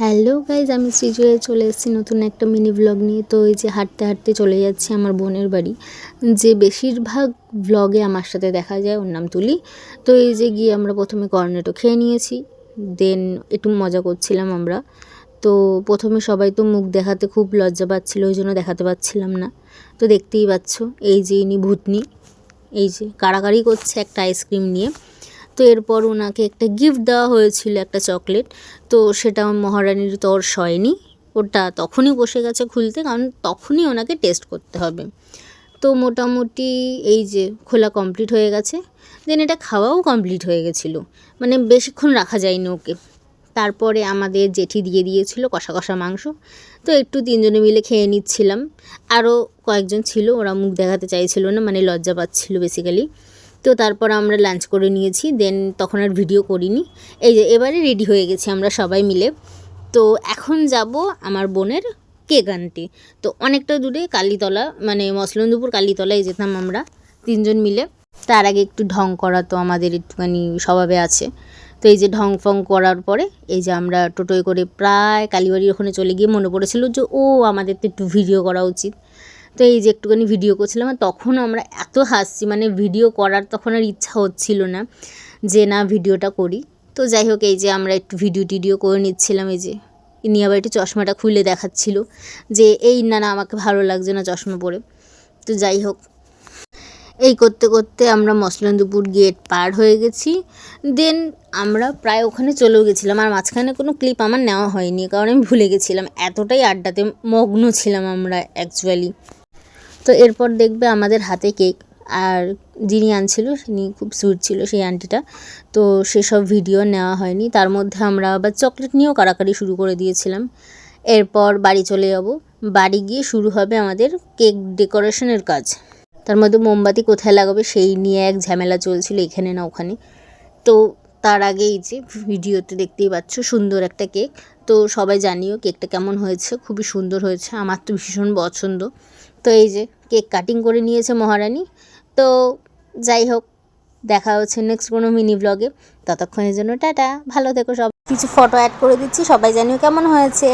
Hello guys, আমি শ্রীজয়ে চলে এসেছি নতুন একটা মিনি ব্লগ নিয়ে। তো এই যে হাঁটতে হাঁটতে চলে যাচ্ছি আমার বোনের বাড়ি, যে বেশিরভাগ ব্লগে আমার সাথে দেখা যায়, ওর নাম তুলি। তো এই যে গিয়ে আমরা প্রথমে কর্নেটো খেয়ে নিয়েছি, দেন একটু মজা করছিলাম আমরা। তো প্রথমে সবাই তো মুখ দেখাতে খুব লজ্জা পাচ্ছিলো, ওই জন্য দেখাতে পাচ্ছিলাম না। তো দেখতেই পাচ্ছ এই যে ইনি ভূতনি, এই যে কাড়াকাড়ি করছে একটা আইসক্রিম নিয়ে। তো এরপর ওনাকে একটা গিফট দেওয়া হয়েছিল, একটা চকলেট। তো সেটা মহারানীর তর সয়নি, ওটা তখনই বসে গেছে খুলতে, কারণ তখনই ওনাকে টেস্ট করতে হবে। তো মোটামুটি এই যে খোলা কমপ্লিট হয়ে গেছে, দেন এটা খাওয়াও কমপ্লিট হয়ে গেছিলো, মানে বেশিক্ষণ রাখা যায়নি ওকে। তারপরে আমাদের জেঠি দিয়ে দিয়েছিল কষা কষা মাংস। তো একটু তিনজনে মিলে খেয়ে নিচ্ছিলাম। আরও কয়েকজন ছিল, ওরা মুখ দেখাতে চাইছিল না, মানে লজ্জা পাচ্ছিল বেসিক্যালি। তো তারপর আমরা লাঞ্চ করে নিয়েছি, দেন তখন আর ভিডিও করিনি। এই যে এবারে রেডি হয়ে গেছি আমরা সবাই মিলে। তো এখন যাব আমার বোনের কেক আনতে। তো অনেকটা দূরে কালীতলা, মানে মসলন্দপুর কালীতলায় যেতাম আমরা তিনজন মিলে। তার আগে একটু ঢং করা তো আমাদের একটুখানি স্বভাবে আছে। তো এই যে ঢং ফং করার পরে এই যে আমরা টোটোয় করে প্রায় কালীবাড়ির ওখানে চলে গিয়ে মনে পড়েছিল যে আমাদের তো একটু ভিডিও করা উচিত। তো এই যে একটুখানি ভিডিও করছিলাম, আর তখন আমরা এত হাসছি, মানে ভিডিও করার তখন আর ইচ্ছা হচ্ছিল না যে না ভিডিওটা করি। তো যাই হোক, এই যে আমরা একটু ভিডিও টিডিও করে নিচ্ছিলাম। এই যে ইনি আবার একটু চশমাটা খুলে দেখাচ্ছিল যে এই না না আমাকে ভালো লাগছে না চশমা পরে। তো যাই হোক, এই করতে করতে আমরা মসলন্দপুর গেট পার হয়ে গেছি। দেন আমরা প্রায় ওখানে চলেও গেছিলাম, আর মাঝখানে কোনো ক্লিপ আমার নেওয়া হয়নি, কারণ আমি ভুলে গেছিলাম, এতটাই আড্ডাতে মগ্ন ছিলাম আমরা অ্যাকচুয়ালি। তো এরপর দেখবে আমাদের হাতে কেক, আর যিনি আনছিল তিনি খুব সুইট ছিল সেই আন্টিটা। তো সেসব ভিডিও নেওয়া হয়নি। তার মধ্যে আমরা আবার চকলেট নিয়েও কাড়াকাড়ি শুরু করে দিয়েছিলাম। এরপর বাড়ি চলে যাব, বাড়ি গিয়ে শুরু হবে আমাদের কেক ডেকোরেশনের কাজ। তার মধ্যে মোমবাতি কোথায় লাগাবে সেই নিয়ে এক ঝামেলা চলছিল, এখানে না ওখানে। তো তার আগেই যে ভিডিওতে দেখতেই পাচ্ছ সুন্দর একটা কেক। তো সবাই জানিও কেকটা কেমন হয়েছে, খুবই সুন্দর হয়েছে, আমার তো ভীষণ পছন্দ। তো এই যে কেক কাটিং করে নিয়েছে মহারানী। তো যাই হোক, দেখা হচ্ছে নেক্সট কোনো মিনি ব্লগে। ততক্ষণের জন্য টাটা, ভালো থেকো সব। কিছু ফটো অ্যাড করে দিচ্ছি, সবাই জানিও কেমন হয়েছে।